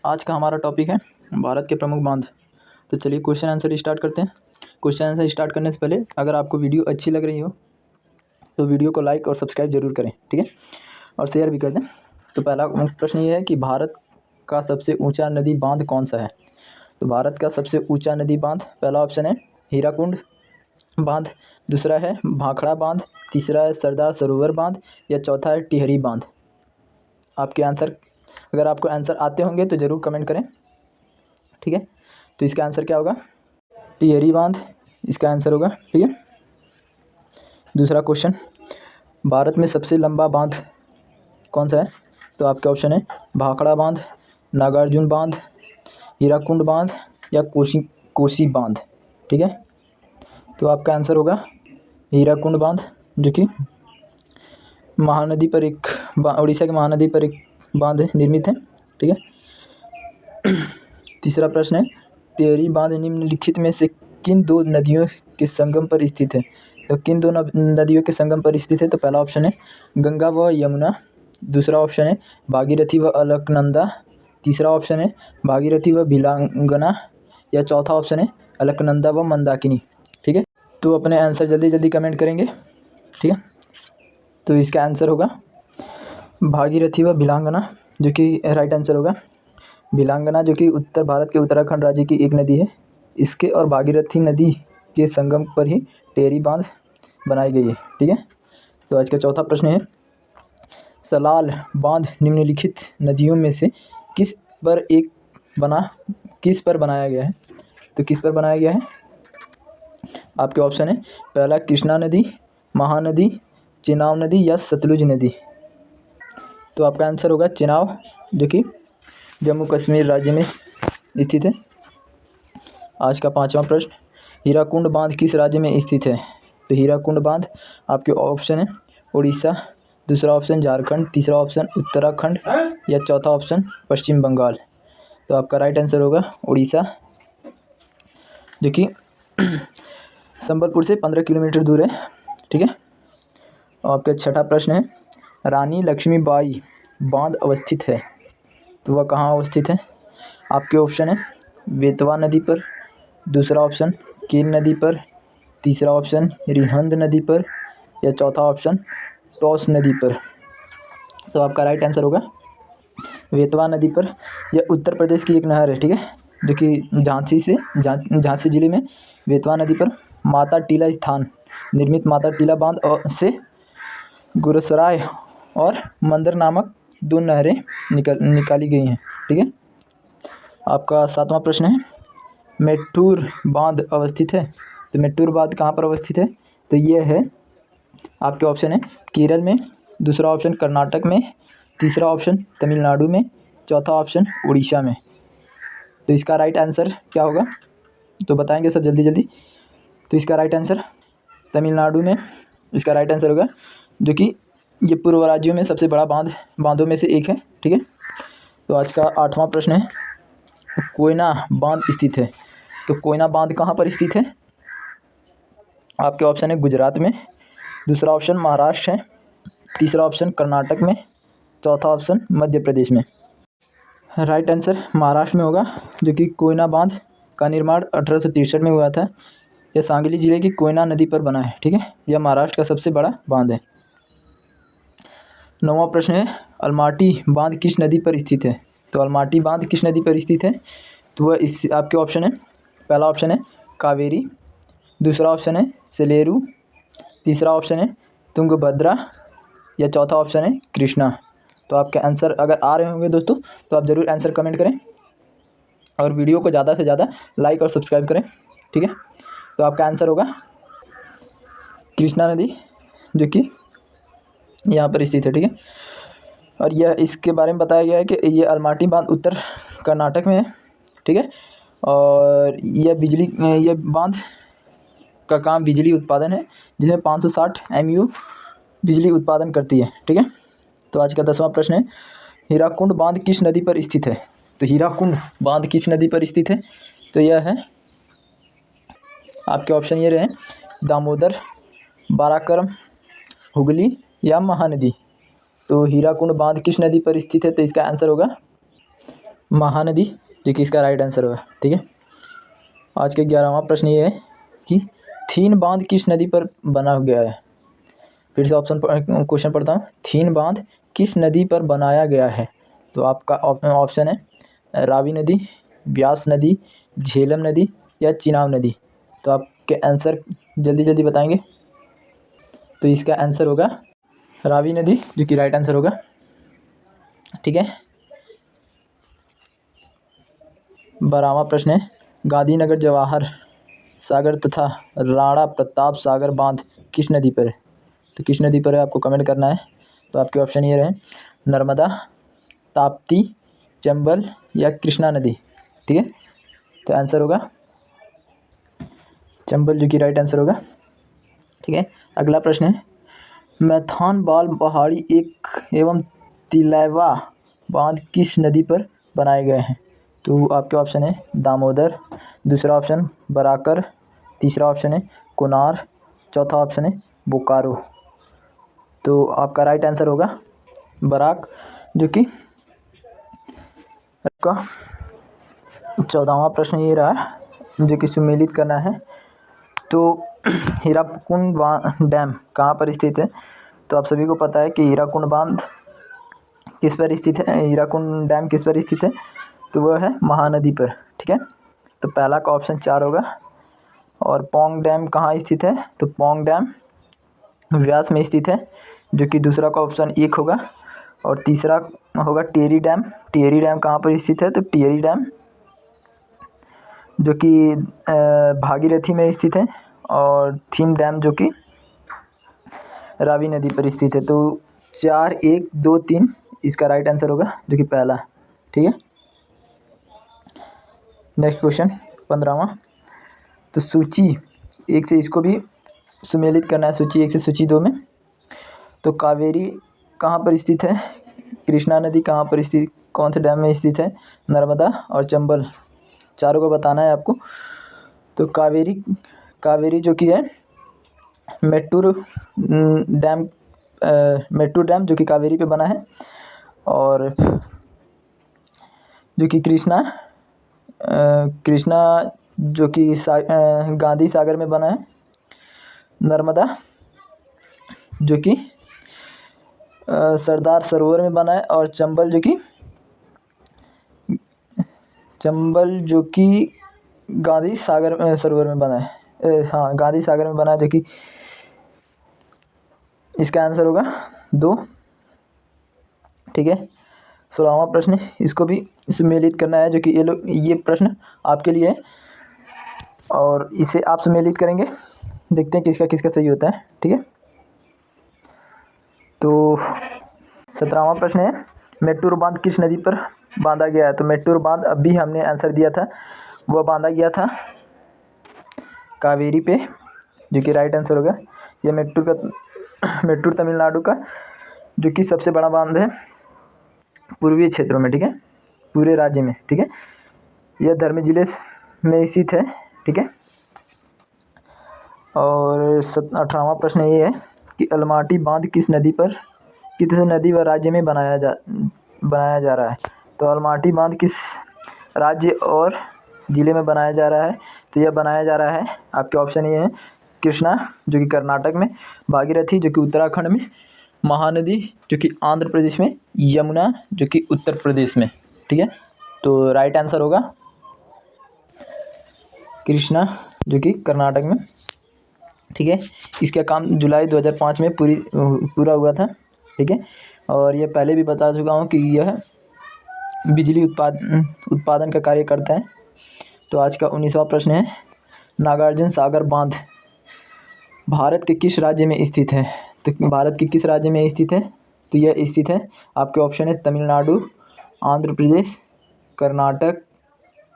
आज का हमारा टॉपिक है भारत के प्रमुख बांध। तो चलिए क्वेश्चन आंसर स्टार्ट करते हैं। क्वेश्चन आंसर स्टार्ट करने से पहले अगर आपको वीडियो अच्छी लग रही हो तो वीडियो को लाइक और सब्सक्राइब जरूर करें, ठीक है, और शेयर भी कर दें। तो पहला प्रश्न ये है कि भारत का सबसे ऊंचा नदी बांध कौन सा है। तो भारत का सबसे ऊंचा नदी बांध, पहला ऑप्शन है हीराकुंड बांध, दूसरा है भाखड़ा बांध, तीसरा है सरदार सरोवर बांध, या चौथा है टिहरी बांध। आपके आंसर, अगर आपको आंसर आते होंगे तो ज़रूर कमेंट करें, ठीक है। तो इसका आंसर क्या होगा, टिहरी बांध इसका आंसर होगा, ठीक है। दूसरा क्वेश्चन, भारत में सबसे लंबा बांध कौन सा है। तो आपके ऑप्शन है भाखड़ा बांध, नागार्जुन बांध, हीराकुंड बांध, या कोसी बांध, ठीक है। तो आपका आंसर होगा हीराकुंड बांध, जो कि महानदी पर उड़ीसा के महानदी पर एक बांध निर्मित है, ठीक है। तीसरा प्रश्न है टिहरी बांध निम्नलिखित में से किन दो नदियों के संगम पर स्थित है। तो किन दो नदियों के संगम पर स्थित है। तो पहला ऑप्शन है गंगा व यमुना, दूसरा ऑप्शन है भागीरथी व अलकनंदा, तीसरा ऑप्शन है भागीरथी व भिलांगना, या चौथा ऑप्शन है अलकनंदा व मंदाकिनी, ठीक है। तो अपने आंसर जल्दी जल्दी कमेंट करेंगे, ठीक है। तो इसका आंसर होगा भागीरथी व भिलांगना, जो कि राइट आंसर होगा। भिलांगना जो कि उत्तर भारत के उत्तराखंड राज्य की एक नदी है, इसके और भागीरथी नदी के संगम पर ही टिहरी बांध बनाई गई है, ठीक है। तो आज का चौथा प्रश्न है सलाल बांध निम्नलिखित नदियों में से किस पर बनाया गया है। तो किस पर बनाया गया है। आपके ऑप्शन है पहला कृष्णा नदी, महानदी, चेनाब नदी, या सतलुज नदी। तो आपका आंसर होगा चेनाब, जो कि जम्मू कश्मीर राज्य में स्थित है। आज का पांचवा प्रश्न, हीराकुंड बांध किस राज्य में स्थित है। तो हीराकुंड बांध आपके ऑप्शन है उड़ीसा, दूसरा ऑप्शन झारखंड, तीसरा ऑप्शन उत्तराखंड, या चौथा ऑप्शन पश्चिम बंगाल। तो आपका राइट आंसर होगा उड़ीसा, जो कि संबलपुर से 15 किलोमीटर दूर है, ठीक है। और आपका छठा प्रश्न है रानी लक्ष्मीबाई बांध अवस्थित है, तो वह कहाँ अवस्थित है। आपके ऑप्शन है बेतवा नदी पर, दूसरा ऑप्शन केन नदी पर, तीसरा ऑप्शन रिहंद नदी पर, या चौथा ऑप्शन टॉस नदी पर। तो आपका राइट आंसर होगा बेतवा नदी पर। यह उत्तर प्रदेश की एक नहर है, ठीक है, जो कि झांसी जिले में बेतवा नदी पर माता टीला स्थान निर्मित माता टीला बांध से गुरसराय और मंदर नामक दो नहरें निकाली गई हैं, ठीक है। आपका सातवां प्रश्न है मेट्टूर बांध अवस्थित है। तो मेट्टूर बांध कहाँ पर अवस्थित है। तो यह है, आपके ऑप्शन है केरल में, दूसरा ऑप्शन कर्नाटक में, तीसरा ऑप्शन तमिलनाडु में, चौथा ऑप्शन उड़ीसा में। तो इसका राइट आंसर क्या होगा, तो बताएंगे सब जल्दी जल्दी। तो इसका राइट आंसर तमिलनाडु में इसका राइट आंसर होगा, जो कि ये पूर्व राज्यों में सबसे बड़ा बांधों में से एक है, ठीक है। तो आज का आठवां प्रश्न है कोयना बांध स्थित है। तो कोयना बांध कहाँ पर स्थित है। आपके ऑप्शन है गुजरात में, दूसरा ऑप्शन महाराष्ट्र है, तीसरा ऑप्शन कर्नाटक में, चौथा ऑप्शन मध्य प्रदेश में। राइट आंसर महाराष्ट्र में होगा, जो कि कोयना बांध का निर्माण 1863 में हुआ था। यह सांगली जिले की कोयना नदी पर बना है, ठीक है। यह महाराष्ट्र का सबसे बड़ा बांध है। नौवां प्रश्न है अलमाटी बांध किस नदी पर स्थित है। तो अलमाटी बांध किस नदी पर स्थित है। तो वह आपके ऑप्शन है पहला ऑप्शन है कावेरी, दूसरा ऑप्शन है सेलेरू, तीसरा ऑप्शन है तुंगभद्रा, या चौथा ऑप्शन है कृष्णा। तो आपके आंसर अगर आ रहे होंगे दोस्तों तो आप ज़रूर आंसर कमेंट करें और वीडियो को ज़्यादा से ज़्यादा लाइक और सब्सक्राइब करें, ठीक है। तो आपका आंसर होगा कृष्णा नदी, जो कि यहाँ पर स्थित है, ठीक है। और यह इसके बारे में बताया गया है कि ये अलमाटी बांध उत्तर कर्नाटक में है, ठीक है। और यह बांध का काम बिजली उत्पादन है, जिसमें 560 MU बिजली उत्पादन करती है, ठीक है। तो आज का 10वां प्रश्न है हीराकुंड बांध किस नदी पर स्थित है। तो हीराकुंड बांध किस नदी पर स्थित है। तो यह है, आपके ऑप्शन ये रहे दामोदर, बाराकरम, हुगली, या महानदी। तो हीराकुंड बांध किस नदी पर स्थित है। तो इसका आंसर होगा महानदी, जो कि इसका राइट आंसर होगा। ठीक है, आज का 11वां प्रश्न ये है कि थीन बांध किस नदी पर बना गया है। फिर से क्वेश्चन पढ़ता हूँ। थीन बांध किस नदी पर बनाया गया है। तो आपका ऑप्शन है रावी नदी, ब्यास नदी, झेलम नदी या चिनाब नदी। तो आपके आंसर जल्दी जल्दी बताएंगे। तो इसका आंसर होगा रावी नदी, जो कि राइट आंसर होगा। ठीक है, 12वां प्रश्न है गांधीनगर जवाहर सागर तथा राणा प्रताप सागर बांध किस नदी पर है। तो किस नदी पर है आपको कमेंट करना है। तो आपके ऑप्शन ये रहे नर्मदा, ताप्ती, चंबल या कृष्णा नदी। ठीक है, तो आंसर होगा चंबल, जो कि राइट आंसर होगा। ठीक है, अगला प्रश्न है मैथान बाल पहाड़ी एक एवं तिलैवा बांध किस नदी पर बनाए गए हैं। तो आपके ऑप्शन है दामोदर, दूसरा ऑप्शन बराकर, तीसरा ऑप्शन है कोनार, चौथा ऑप्शन है बोकारो। तो आपका राइट आंसर होगा बराक, जो कि आपका 14वां प्रश्न ये रहा, जो कि सुमेलित करना है। तो हीराकुंड डैम कहाँ पर स्थित है। तो आप सभी को पता है कि हीराकुंड बांध किस पर स्थित है, हीराकुंड डैम किस पर स्थित है। तो वह है महानदी पर। ठीक है, तो पहला का ऑप्शन 4 होगा। और पोंग डैम कहाँ स्थित है। तो पोंग डैम व्यास में स्थित है, जो कि दूसरा का ऑप्शन 1 होगा। और तीसरा होगा टिहरी डैम। टिहरी डैम कहाँ पर स्थित है। तो टिहरी डैम जो कि भागीरथी में स्थित है। और थीम डैम जो कि रावी नदी पर स्थित है। तो 4, 1, 2, 3 इसका राइट आंसर होगा, जो कि पहला। ठीक है, नेक्स्ट क्वेश्चन 15वां। तो सूची 1 से इसको भी सुमेलित करना है, सूची 1 से सूची 2 में। तो कावेरी कहाँ पर स्थित है, कृष्णा नदी कहाँ पर स्थित, कौन से डैम में स्थित है, नर्मदा और चंबल, चारों को बताना है आपको। तो कावेरी जो कि है मेट्टूर डैम जो कि कावेरी पे बना है। और जो कि कृष्णा जो कि गांधी सागर में बना है। नर्मदा जो कि सरदार सरोवर में बना है। और चंबल जो कि गांधी सागर सरोवर में बना है। हाँ, गांधी सागर में बना है, जो कि इसका आंसर होगा 2। ठीक है, 16वां प्रश्न, इसको भी सुमेलित करना है, जो कि ये प्रश्न आपके लिए है और इसे आप सुमेलित करेंगे। देखते हैं किसका किसका सही होता है। ठीक है, तो 17वां प्रश्न है मेट्टूर बांध किस नदी पर बांधा गया है। तो मेट्टूर बांध अभी हमने आंसर दिया था, वह बांधा गया था कावेरी पे, जो कि राइट आंसर होगा। यह मेट्टूर तमिलनाडु का जो कि सबसे बड़ा बांध है पूर्वी क्षेत्रों में। ठीक है, पूरे राज्य में। ठीक है, यह धर्म जिले में स्थित है। ठीक है, और 18वां प्रश्न ये है कि अलमाटी बांध किस नदी व राज्य में बनाया जा रहा है। तो अलमाटी बांध किस राज्य और ज़िले में बनाया जा रहा है। तो यह बनाया जा रहा है, आपके ऑप्शन ये है कृष्णा जो कि कर्नाटक में, भागीरथी जो कि उत्तराखंड में, महानदी जो कि आंध्र प्रदेश में, यमुना जो कि उत्तर प्रदेश में। ठीक है, तो राइट आंसर होगा कृष्णा जो कि कर्नाटक में। ठीक है, इसका काम जुलाई 2005 में पूरा हुआ था। ठीक है, और ये पहले भी बता चुका हूँ कि यह बिजली उत्पादन का कार्य करता है। तो आज का 19वां प्रश्न है नागार्जुन सागर बांध भारत के किस राज्य में स्थित है। तो भारत के किस राज्य में स्थित है। तो यह स्थित है, आपके ऑप्शन है तमिलनाडु, आंध्र प्रदेश, कर्नाटक,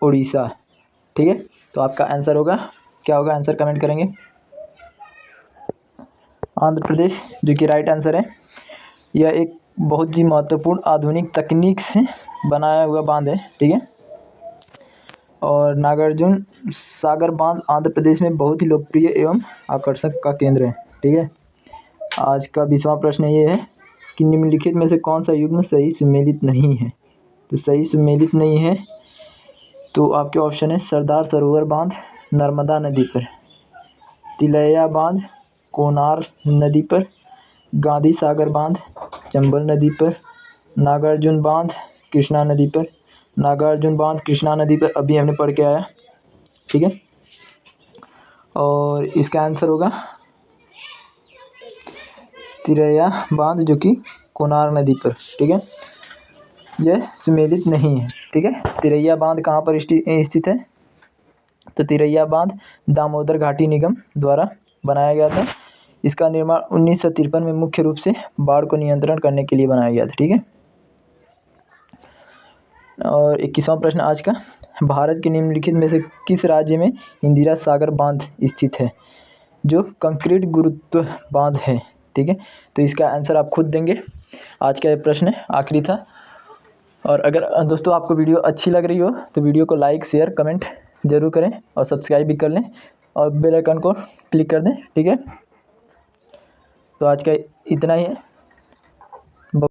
उड़ीसा। ठीक है, तो आपका आंसर होगा, क्या होगा आंसर कमेंट करेंगे। आंध्र प्रदेश जो कि राइट आंसर है। यह एक बहुत ही महत्वपूर्ण आधुनिक तकनीक से बनाया हुआ बांध है। ठीक है, और नागार्जुन सागर बांध आंध्र प्रदेश में बहुत ही लोकप्रिय एवं आकर्षक का केंद्र है। ठीक है, आज का 20वां प्रश्न ये है कि निम्नलिखित में से कौन सा युग्म सही सुमेलित नहीं है। तो सही सुमेलित नहीं है। तो आपके ऑप्शन है सरदार सरोवर बांध नर्मदा नदी पर, तिलैया बांध कोनार नदी पर, गांधी सागर बांध चंबल नदी पर, नागार्जुन बांध कृष्णा नदी पर। नागार्जुन बांध कृष्णा नदी पर अभी हमने पढ़ के आया, ठीक है। और इसका आंसर होगा तिलैया बांध जो कि कोनार नदी पर, ठीक है। यह सुमेलित नहीं है, ठीक है। तिलैया बांध कहाँ पर स्थित है? तो तिलैया बांध दामोदर घाटी निगम द्वारा बनाया गया था। इसका निर्माण 1953 में मुख्य रूप से बाढ़ को नियंत्रण करने के लिए बनाया गया था, ठीक है। और 21वां प्रश्न आज का, भारत के निम्नलिखित में से किस राज्य में इंदिरा सागर बांध स्थित है जो कंक्रीट गुरुत्व बांध है, ठीक है। तो इसका आंसर आप खुद देंगे। आज का ये प्रश्न आखिरी था। और अगर दोस्तों आपको वीडियो अच्छी लग रही हो तो वीडियो को लाइक शेयर कमेंट ज़रूर करें और सब्सक्राइब भी कर लें और बेल आइकन को क्लिक कर दें, ठीक है। तो आज का इतना ही है।